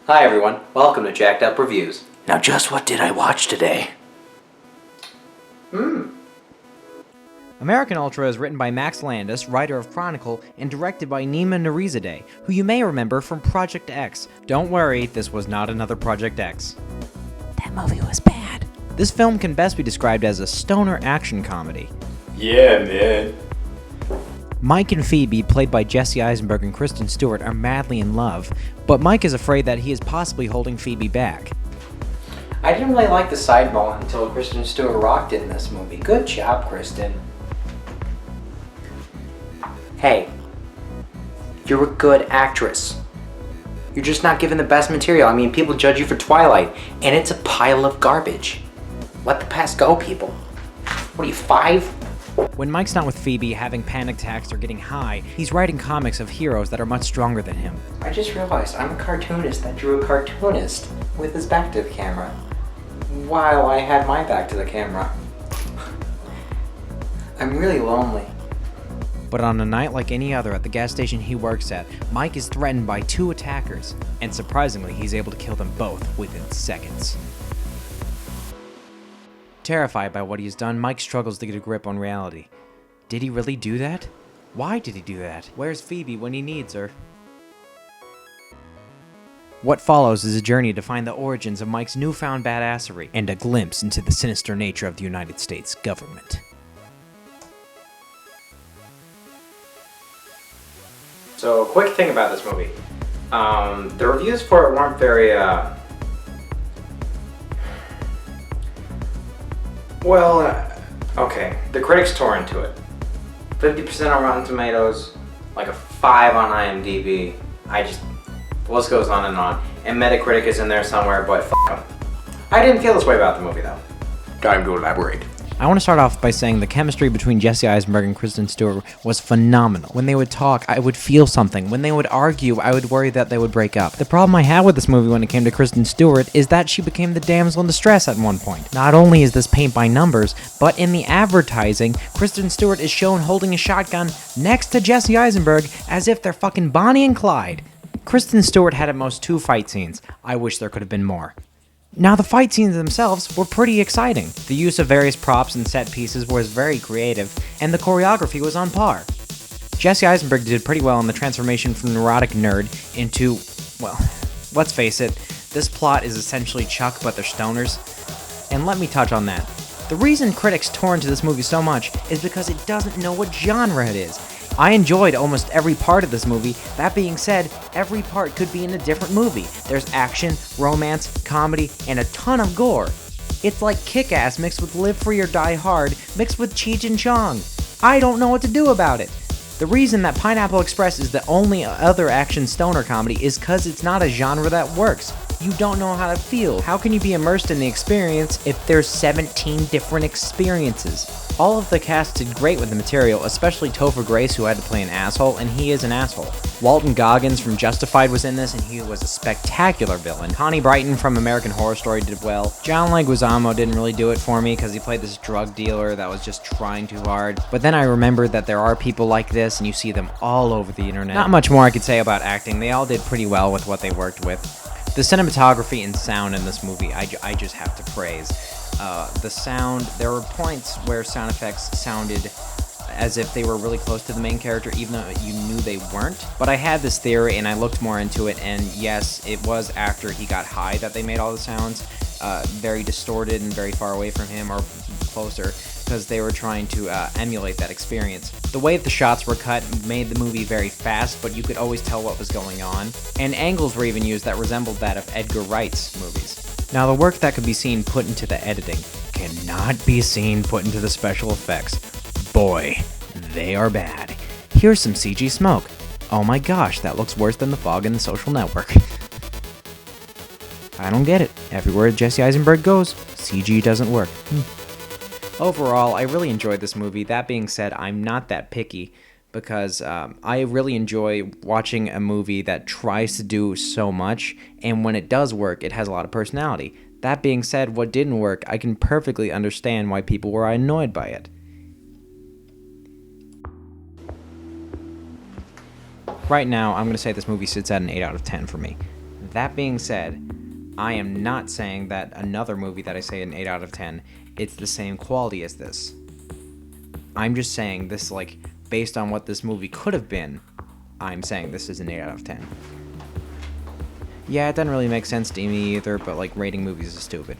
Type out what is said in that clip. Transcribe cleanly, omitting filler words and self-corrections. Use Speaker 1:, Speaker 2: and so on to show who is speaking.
Speaker 1: Hi everyone, welcome to Jacked Up Reviews. Now just what did I watch today?
Speaker 2: American Ultra is written by Max Landis, writer of Chronicle, and directed by Nima Nourizadeh, who you may remember from Project X. Don't worry, this was not another Project X. That movie was bad. This film can best be described as a stoner action comedy.
Speaker 1: Yeah, man.
Speaker 2: Mike and Phoebe, played by Jesse Eisenberg and Kristen Stewart, are madly in love, but Mike is afraid that he is possibly holding Phoebe back.
Speaker 1: I didn't really like the sideball until Kristen Stewart rocked it in this movie. Good job, Kristen. Hey, you're a good actress. You're just not given the best material. I mean, people judge you for Twilight, and it's a pile of garbage. Let the past go, people. What are you, 5?
Speaker 2: When Mike's not with Phoebe, having panic attacks or getting high, he's writing comics of heroes that are much stronger than him.
Speaker 1: I just realized I'm a cartoonist that drew a cartoonist with his back to the camera, while I had my back to the camera. I'm really lonely.
Speaker 2: But on a night like any other at the gas station he works at, Mike is threatened by 2 attackers, and surprisingly, he's able to kill them both within seconds. Terrified by what he's done, Mike struggles to get a grip on reality. Did he really do that? Why did he do that? Where's Phoebe when he needs her? What follows is a journey to find the origins of Mike's newfound badassery and a glimpse into the sinister nature of the United States government.
Speaker 1: So, quick thing about this movie. The reviews for it weren't very, okay. The critics tore into it. 50% on Rotten Tomatoes, like a 5 on IMDb. The list goes on. And Metacritic is in there somewhere, but f*** them. I didn't feel this way about the movie, though. Time to elaborate.
Speaker 2: I want to start off by saying the chemistry between Jesse Eisenberg and Kristen Stewart was phenomenal. When they would talk, I would feel something. When they would argue, I would worry that they would break up. The problem I had with this movie when it came to Kristen Stewart is that she became the damsel in distress at one point. Not only is this paint by numbers, but in the advertising, Kristen Stewart is shown holding a shotgun next to Jesse Eisenberg as if they're fucking Bonnie and Clyde. Kristen Stewart had at most 2 fight scenes. I wish there could have been more. Now, the fight scenes themselves were pretty exciting. The use of various props and set pieces was very creative, and the choreography was on par. Jesse Eisenberg did pretty well in the transformation from neurotic nerd into, well, let's face it, this plot is essentially Chuck, but they're stoners. And let me touch on that. The reason critics tore into this movie so much is because it doesn't know what genre it is. I enjoyed almost every part of this movie. That being said, every part could be in a different movie. There's action, romance, comedy, and a ton of gore. It's like Kick-Ass mixed with Live Free or Die Hard mixed with Cheech and Chong. I don't know what to do about it. The reason that Pineapple Express is the only other action stoner comedy is because it's not a genre that works. You don't know how to feel. How can you be immersed in the experience if there's 17 different experiences? All of the cast did great with the material, especially Topher Grace, who had to play an asshole, and he is an asshole. Walton Goggins from Justified was in this, and he was a spectacular villain. Connie Brighton from American Horror Story did well. John Leguizamo didn't really do it for me because he played this drug dealer that was just trying too hard. But then I remembered that there are people like this, and you see them all over the internet. Not much more I could say about acting. They all did pretty well with what they worked with. The cinematography and sound in this movie, I just have to praise. The sound, there were points where sound effects sounded as if they were really close to the main character, even though you knew they weren't. But I had this theory, and I looked more into it, and yes, it was after he got high that they made all the sounds very distorted and very far away from him, or closer, because they were trying to emulate that experience. The way the shots were cut made the movie very fast, but you could always tell what was going on, and angles were even used that resembled that of Edgar Wright's movies. Now, the work that could be seen put into the editing cannot be seen put into the special effects. Boy, they are bad. Here's some CG smoke. Oh my gosh, that looks worse than the fog in The Social Network. I don't get it. Everywhere Jesse Eisenberg goes, CG doesn't work. Overall, I really enjoyed this movie. That being said, I'm not that picky because I really enjoy watching a movie that tries to do so much, and when it does work, it has a lot of personality. That being said, what didn't work, I can perfectly understand why people were annoyed by it. Right now, I'm going to say this movie sits at an 8 out of 10 for me. That being said, I am not saying that another movie that I say an 8 out of 10, it's the same quality as this. I'm just saying this, like, based on what this movie could have been, I'm saying this is an 8 out of 10. Yeah, it doesn't really make sense to me either, but, like, rating movies is stupid.